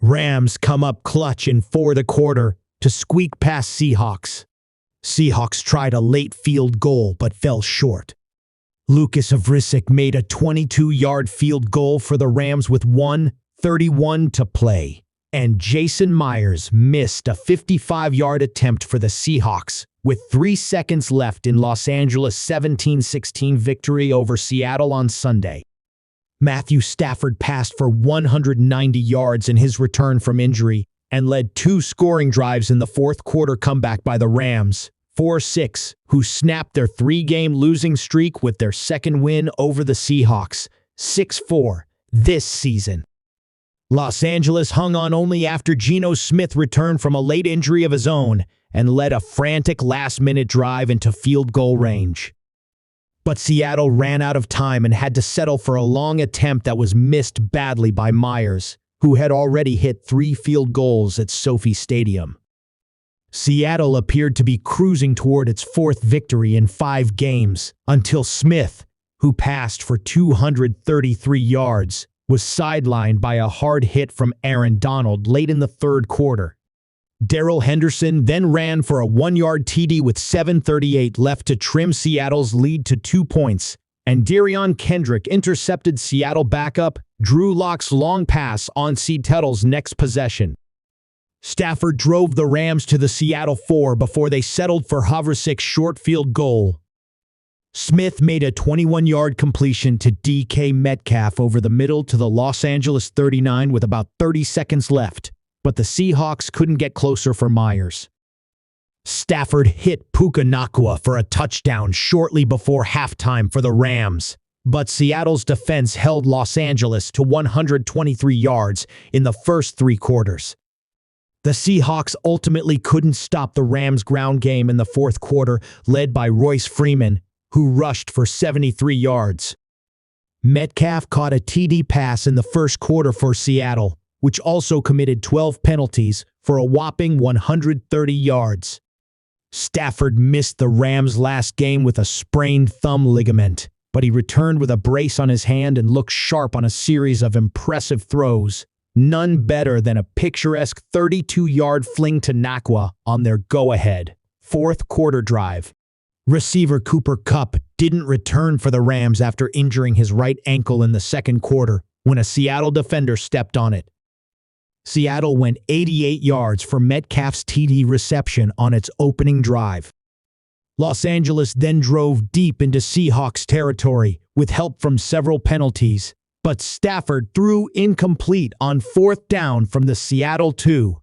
Rams come up clutch in fourth quarter to squeak past Seahawks. Seahawks tried a late field goal but fell short. Havrisik made a 22-yard field goal for the Rams with 1:31 to play, and Jason Myers missed a 55-yard attempt for the Seahawks with 3 seconds left in Los Angeles' 17-16 victory over Seattle on Sunday. Matthew Stafford passed for 190 yards in his return from injury and led 2 scoring drives in the fourth quarter comeback by the Rams, 4-6, who snapped their 3-game losing streak with their second win over the Seahawks, 6-4, this season. Los Angeles hung on only after Geno Smith returned from a late injury of his own and led a frantic last-minute drive into field goal range. But Seattle ran out of time and had to settle for a long attempt that was missed badly by Myers, who had already hit 3 field goals at SoFi Stadium. Seattle appeared to be cruising toward its 4th victory in 5 games until Smith, who passed for 233 yards, was sidelined by a hard hit from Aaron Donald late in the third quarter. Darrell Henderson then ran for a 1-yard TD with 7:38 left to trim Seattle's lead to 2 points, and Darion Kendrick intercepted Seattle backup Drew Lock's long pass on Seattle's next possession. Stafford drove the Rams to the Seattle 4 before they settled for Havrisik's short field goal. Smith made a 21-yard completion to DK Metcalf over the middle to the Los Angeles 39 with about 30 seconds left, but the Seahawks couldn't get closer for Myers. Stafford hit Puka Nacua for a touchdown shortly before halftime for the Rams, but Seattle's defense held Los Angeles to 123 yards in the first 3 quarters. The Seahawks ultimately couldn't stop the Rams' ground game in the fourth quarter, led by Royce Freeman, who rushed for 73 yards. Metcalf caught a TD pass in the first quarter for Seattle, which also committed 12 penalties for a whopping 130 yards. Stafford missed the Rams' last game with a sprained thumb ligament, but he returned with a brace on his hand and looked sharp on a series of impressive throws, none better than a picturesque 32-yard fling to Nacua on their go-ahead fourth quarter drive. Receiver Cooper Kupp didn't return for the Rams after injuring his right ankle in the second quarter when a Seattle defender stepped on it. Seattle went 88 yards for Metcalf's TD reception on its opening drive. Los Angeles then drove deep into Seahawks territory with help from several penalties, but Stafford threw incomplete on 4th down from the Seattle 2.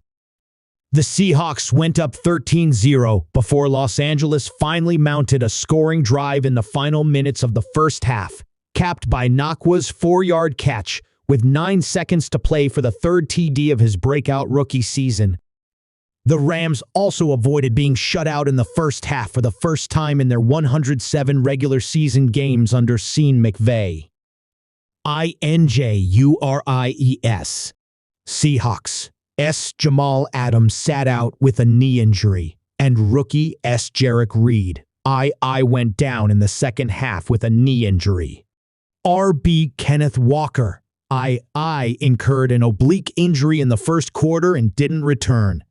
The Seahawks went up 13-0 before Los Angeles finally mounted a scoring drive in the final minutes of the first half, capped by Nacua's 4-yard catch with 9 seconds to play for the 3rd TD of his breakout rookie season. The Rams also avoided being shut out in the first half for the first time in their 107 regular season games under Sean McVay. Injuries. Seahawks. Jamal Adams sat out with a knee injury, and rookie Jarek Reed went down in the second half with a knee injury. RB Kenneth Walker incurred an oblique injury in the first quarter and didn't return.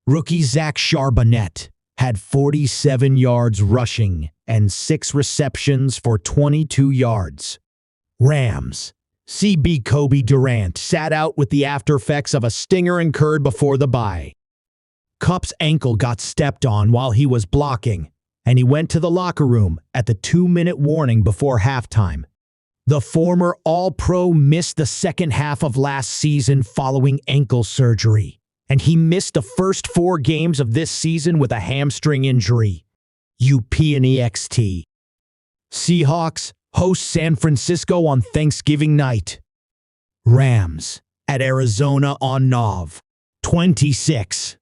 Rookie Zach Charbonnet had 47 yards rushing and 6 receptions for 22 yards. Rams. CB Kobe Durant sat out with the aftereffects of a stinger incurred before the bye. Kupp's ankle got stepped on while he was blocking, and he went to the locker room at the 2-minute warning before halftime. The former All-Pro missed the second half of last season following ankle surgery, and he missed the first 4 games of this season with a hamstring injury. UPNEXT. Seahawks host San Francisco on Thanksgiving night. Rams at Arizona on Nov. 26.